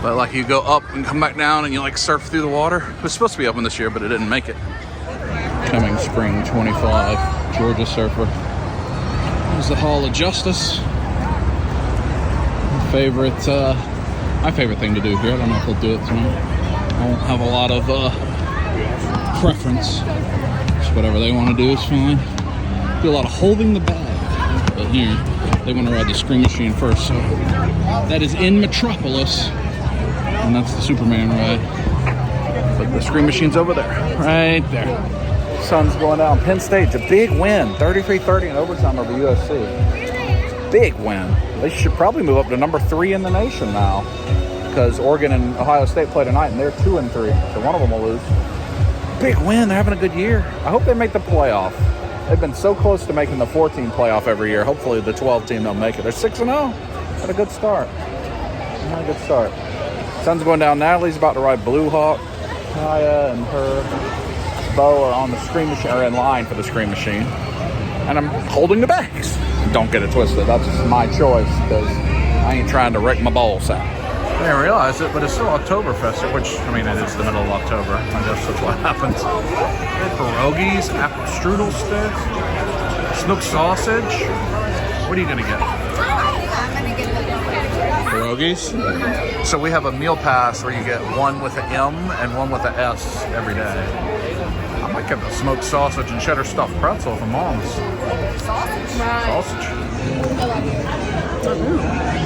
But like you go up and come back down and you like surf through the water. It was supposed to be open this year, but it didn't make it. Coming spring 25, Georgia Surfer. There's the Hall of Justice. My favorite thing to do here. I don't know if we'll do it tonight. I won't have a lot of preference. Just whatever they want to do is fine. Do a lot of holding the bag. But here, they want to ride the Scream Machine first. So that is in Metropolis. And that's the Superman ride. But the Scream Machine's over there. Right there. Sun's going down. Penn State's a big win. 33-30 in overtime over USC. Big win. They should probably move up to number 3 in the nation now. Because Oregon and Ohio State play tonight and they're 2-3. So one of them will lose. Big win. They're having a good year. I hope they make the playoff. They've been so close to making the 14 playoff every year. Hopefully the 12 team they'll make it. They're 6-0. Had a good start. Had a good start. Sun's going down. Natalie's about to ride Blue Hawk. Kaya and her Bo are on the Scream Machine, or in line for the Scream Machine. And I'm holding the bags. Don't get it twisted. That's just my choice because I ain't trying to wreck my balls out. I didn't realize it, but it's still Oktoberfest, which, I mean, it is the middle of October. I guess that's what happens. Pierogies, apple strudel stick, snook sausage. What are you going to get? I'm gonna get the Pierogies. So we have a meal pass where you get one with an M and one with an S every day. I might get the smoked sausage and cheddar stuffed pretzel from Mom's. Sausage.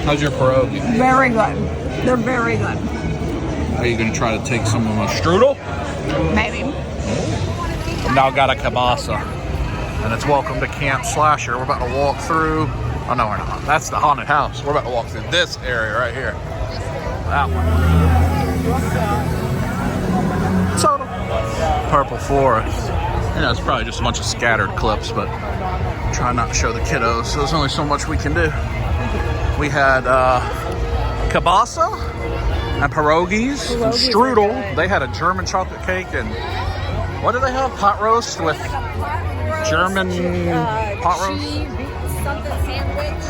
How's your pierogi? Very good. They're very good. Are you going to try to take some of my strudel? Maybe. I've now got a kielbasa. And it's welcome to Camp Slasher. We're about to walk through. Oh, no, we're not. That's the haunted house. We're about to walk through this area right here. That one. Total. Purple Forest. You know, it's probably just a bunch of scattered clips, but try not to show the kiddos, so there's only so much we can do. We had kielbasa and pierogies and strudel. They had a German chocolate cake and what did they have? Pot roast with German pot roast? Something sandwich.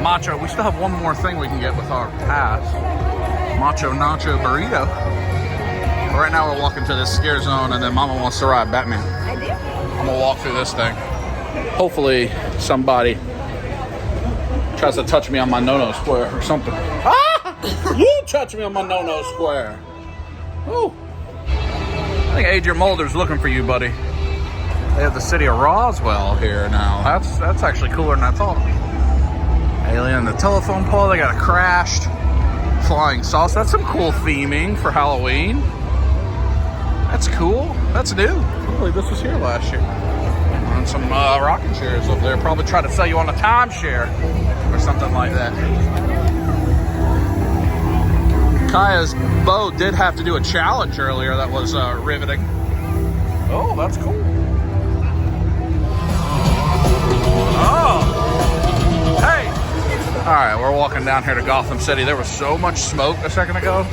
Macho. We still have one more thing we can get with our pass. Macho Nacho Burrito. But right now we're walking to this scare zone and then Mama wants to ride Batman. I do. I'm gonna walk through this thing. Hopefully somebody tries to touch me on my no-no square or something. Ah! You touch me on my no-no square. Ooh. I think Adrian Mulder's looking for you, buddy. They have the city of Roswell here now. That's actually cooler than I thought. Alien, the telephone pole, they got a crashed flying saucer. That's some cool theming for Halloween. That's cool. That's new. I can't believe this was here last year. And some rocking chairs up there. Probably try to sell you on a timeshare or something like that. Kaya's boat did have to do a challenge earlier that was riveting. Oh, that's cool. Oh, hey. All right, we're walking down here to Gotham City. There was so much smoke a second ago.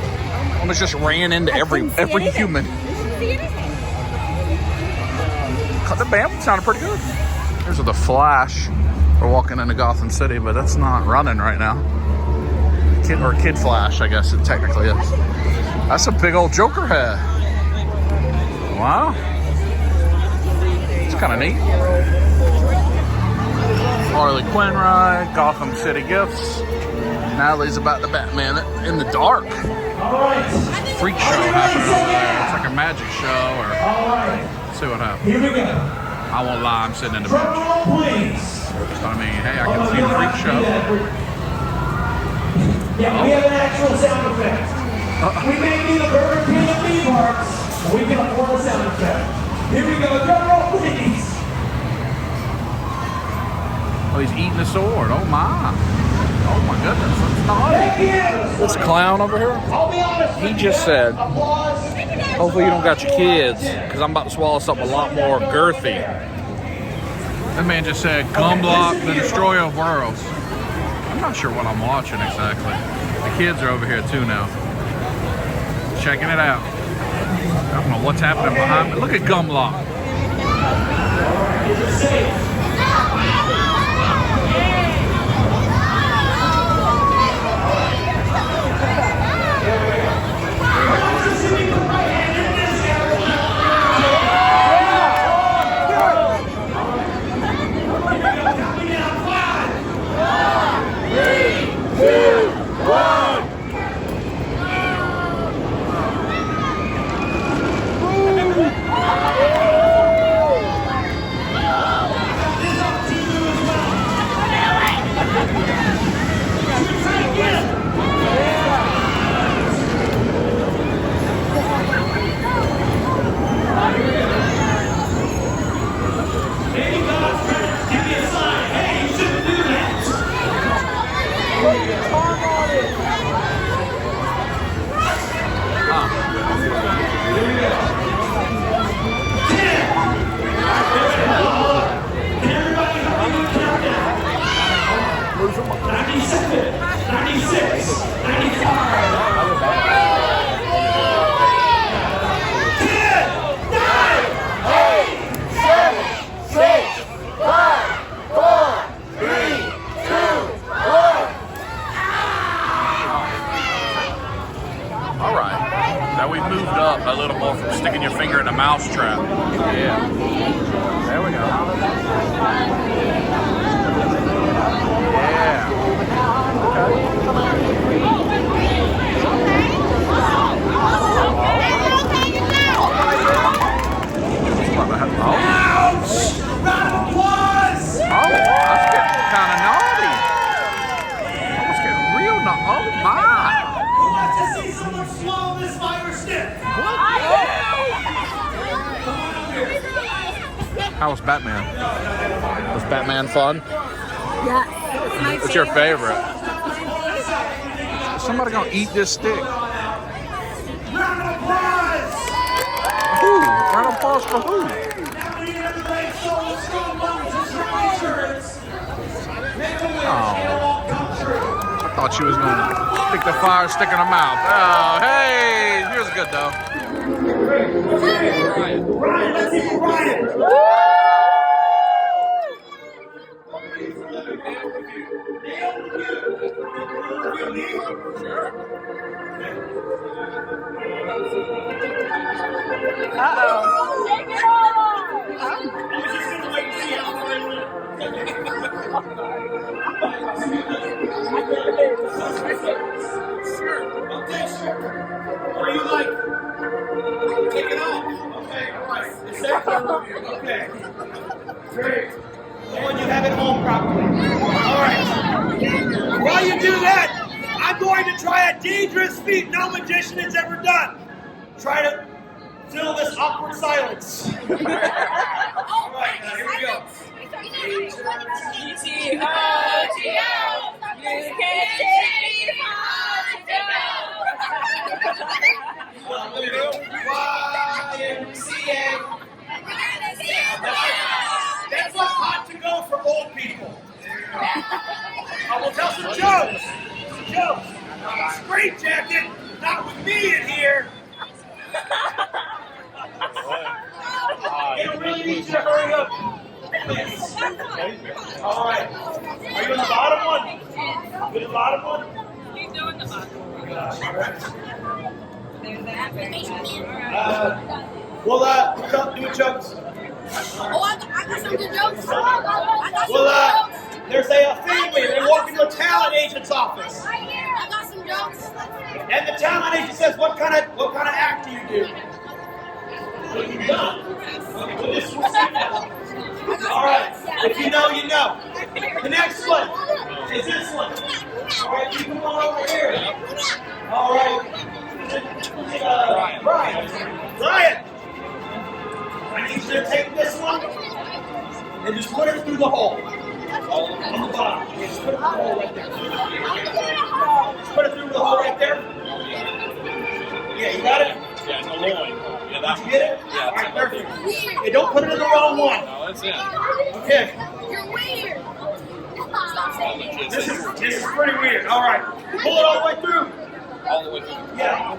Almost just ran into every human. The band sounded pretty good. Here's the Flash. We're walking into Gotham City, but that's not running right now. Kid Flash, I guess it technically is. That's a big old Joker head. Wow. It's kind of neat. Harley Quinn ride, Gotham City gifts. Natalie's about the Batman in the dark. Freak show happening over there. It's like a magic show or let's see what happens. Here we go. I won't lie, I'm sitting in the bench. So I mean, hey, I can see the freak show. Yeah, we have an actual sound effect. We may be the Burger King of theme parks, but we can afford a sound effect. Here we go. Drum roll, please. Oh, he's eating a sword. Oh my. Oh my goodness. That's naughty. This clown over here, I'll be honest. he just said, Applause. hopefully you don't got your kids, because I'm about to swallow something a lot more girthy. That man just said, Gumlock, the destroyer of worlds. I'm not sure what I'm watching exactly. The kids are over here too now. Checking it out. I don't know what's happening behind me. Look at Gumlock. A little more from sticking your finger in a mouse trap. Yeah. There we go. Yeah. Round of applause! Oh, that's getting kind of naughty. That's getting real naughty. Oh my. Who wants to see someone swallow this fire stick? How was Batman? Was Batman fun? Yes. What's your favorite? Is somebody gonna eat this stick? Round of applause! Who? Round of applause for who? Now we need everybody to show us strong moments and strong insurance. Make a wish, and it won't come true. I thought she was gonna stick the fire stick in her mouth. Oh, hey, yours is good though. Ryan, let's see for Ryan. What do you like? Take it off. Okay, all right. Is that okay? Great. When you have it home properly. All right. While you do that, I'm going to try a dangerous feat no magician has ever done. Try to fill this awkward silence. All right, now here we go. YMCA. That's like hot to go for old people. We'll tell some jokes. Some jokes. Straight jacket, not with me in here. It'll really need you to hurry up. Please. All right. Are you in the bottom one? You in the bottom one? He's doing the bottom. We'll do jokes. Oh, I got some good jokes. There's a family. They walk into a talent agent's office, I got some jokes. and the talent agent says, "What kind of act do you do?" What have you done? Well, this was all right. If you know, you know. The next one is this one. All right, you come on over here. All right. Ryan. I need you to take this one and just put it through the hole. On the bottom. Just put it through the hole right there. Just put it through the hole right there. Yeah, you got it? Yeah, it's a loin. Yeah, Did you get it? Yeah. All right, perfect. Hey, don't put it in the wrong one. No, that's it. Okay. You're weird. Stop saying it. This is pretty weird. All right. Pull it all the way through. All the way through. Yeah.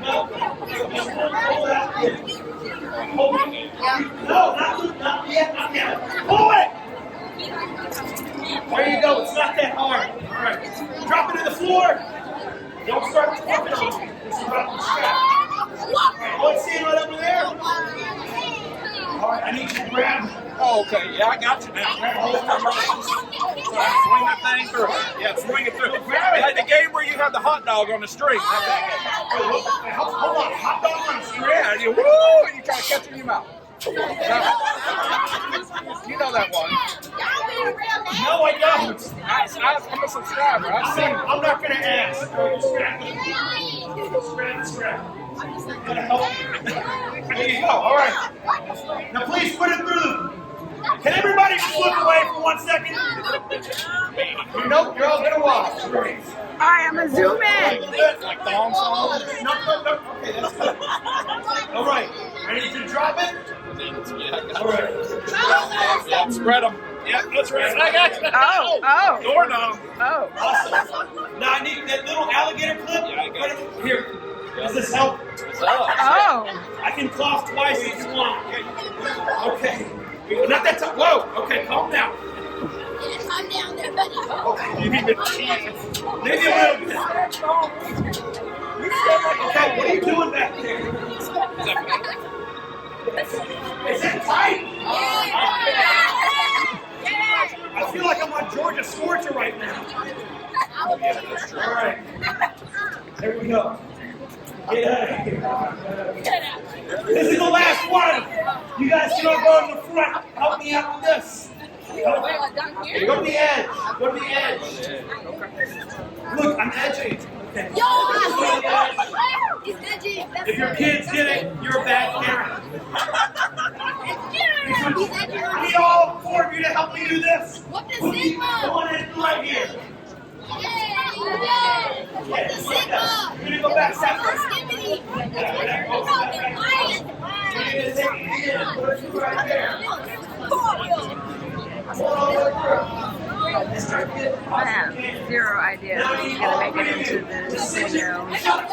Pull that. No, not yet. Pull it. There you go. It's not that hard. All right. Drop it to the floor. Don't start flipping on me. This is about the strap. Oh, it's sitting right over there. All right. I need you to grab. Oh, okay. Yeah, I got you now. Swing that thing through. Yeah, swing it through. Like the game where you have the hot dog on the string. Not that game. Hold on. Hot dog on a string. Yeah, you woo, and you try to catch it in your mouth. You know that one. No, I don't. I'm a subscriber. I've seen it. I'm not going to ask. Scrap. Gonna help you. There you go. All right. Now please put it through. Can everybody just look away for 1 second? Nope, you're all gonna watch. I'm gonna zoom in. Like thong song. No. Okay, that's good. All right. Ready to drop it? Yeah, All right. yeah, spread them. Yeah, that's right. I got you. Oh. Doorknob. Oh. Awesome. Now I need that little alligator clip. Yeah, I got it. Here. Does this help? Oh. I can cough twice if you want. Okay. Not that time. Whoa. Okay, calm down. Calm down there, buddy. Maybe a little bit. Okay, what are you doing back there? Is that tight? I feel like I'm on Georgia Scorcher right now. All right. There we go. Get out of here. This is the last one. You guys can all go to the front. Help me out with this. Go to the edge. Go to the edge. Look, I'm edging. Okay. He's edgy. If your kids did it, you're a bad parent. He's edgy. I need all 4 of you to help me do this. What the Come Sigma? on in right here. What the Sigma? You're gonna go back separate. Skibbity. I have zero idea if he's gonna make it into this video. Like stuff.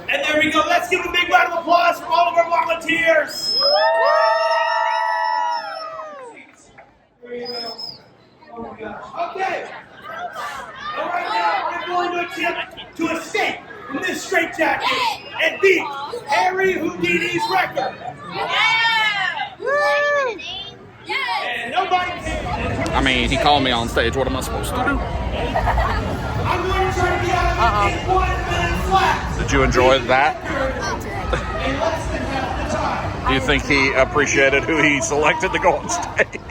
And there we go. Let's give a big round of applause for all of our volunteers. Okay. All right, now we're going to attempt to escape from this straitjacket and beat Harry Houdini's record. And nobody can. I mean, he called me on stage. What am I supposed to do? I'm going to try to be out of it in 1 minute flat. Did you enjoy that? In less than half the time. Do you think he appreciated who he selected to go on stage?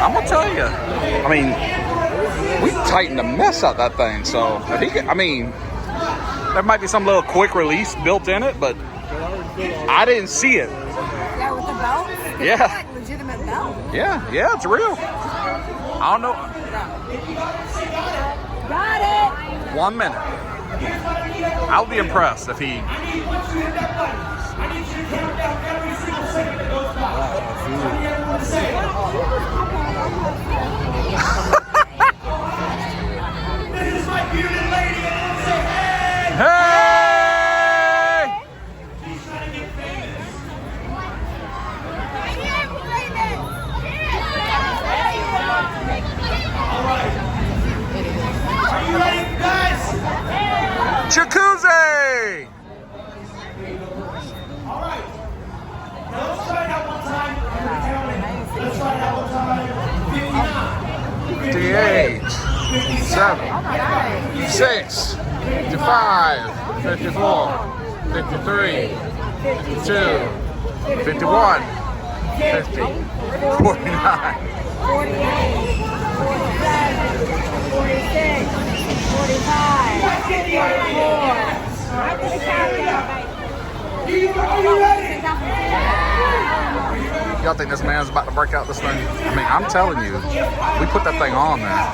I'm gonna tell you. I mean, we tightened the mess out that thing. So if he could, I mean, there might be some little quick release built in it, but I didn't see it. Yeah, with the belt? Yeah. Like legitimate belt. Yeah, it's real. I don't know. Got it. 1 minute. I'll be impressed if he. This is my bearded lady. And say hey. Hey! She's trying to get famous. All right. Are you ready, guys? Jacuzzi! All right. Now let's try it out one time. Let's try it out one time. 59. 58. 57, 56, 55, 54, 53, 52, 51, 50, 49, 48, 47, 46, 45, 44. I'm gonna count down, baby. Y'all think this man's about to break out this thing? I mean, I'm telling you, we put that thing on there.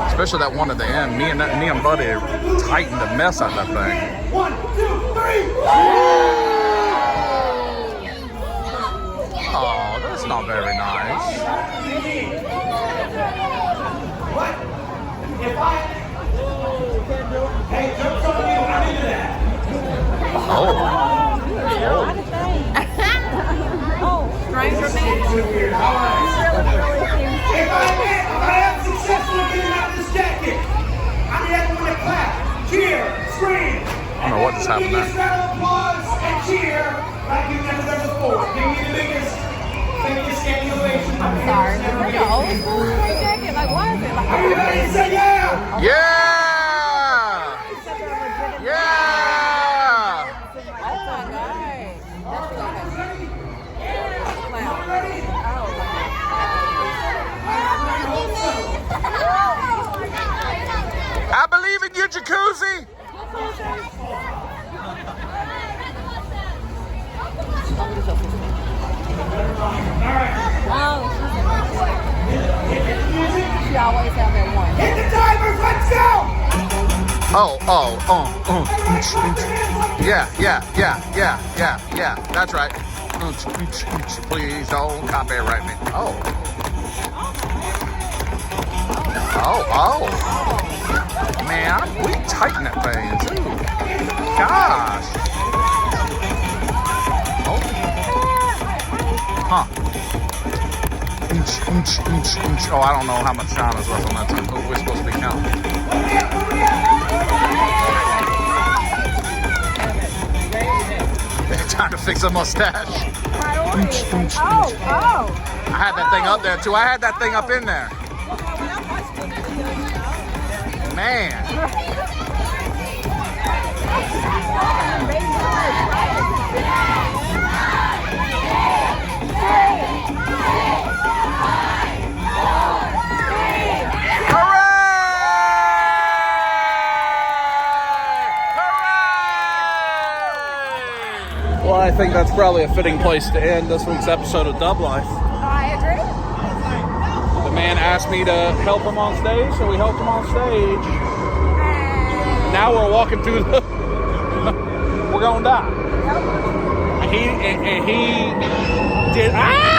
Especially that one at the end. Me and Buddy tightened the mess out of that thing. 1, 2, 3. Oh, that's not very nice. What? If I... Hey, joke's on you. I'm into that. Oh. Stranger man. If I am successful in getting out of this jacket, I need everyone to clap, cheer, scream. I don't know what just happened there. Give me a round of applause and cheer like you've never done before. Give me the biggest standing ovation. I'm Sorry, is that the old school jacket? Like, why is it like? Everybody say yeah! Yeah! Yeah! I believe in your jacuzzi. She always have that one. Hit the timers, let's go! Yeah. That's right. Please don't copyright me. Oh. Man, we tighten that thing too. Gosh. Oh. Huh. Oh, I don't know how much time is left on that time. We're supposed to be counting. Time to fix a mustache. I had that thing up there too. I had that thing up in there. Man. Well, I think that's probably a fitting place to end this week's episode of Dub Life. I agree. The man asked me to help him on stage, so we helped him on stage. Now we're walking through the... we're gonna die. And he did... Ah!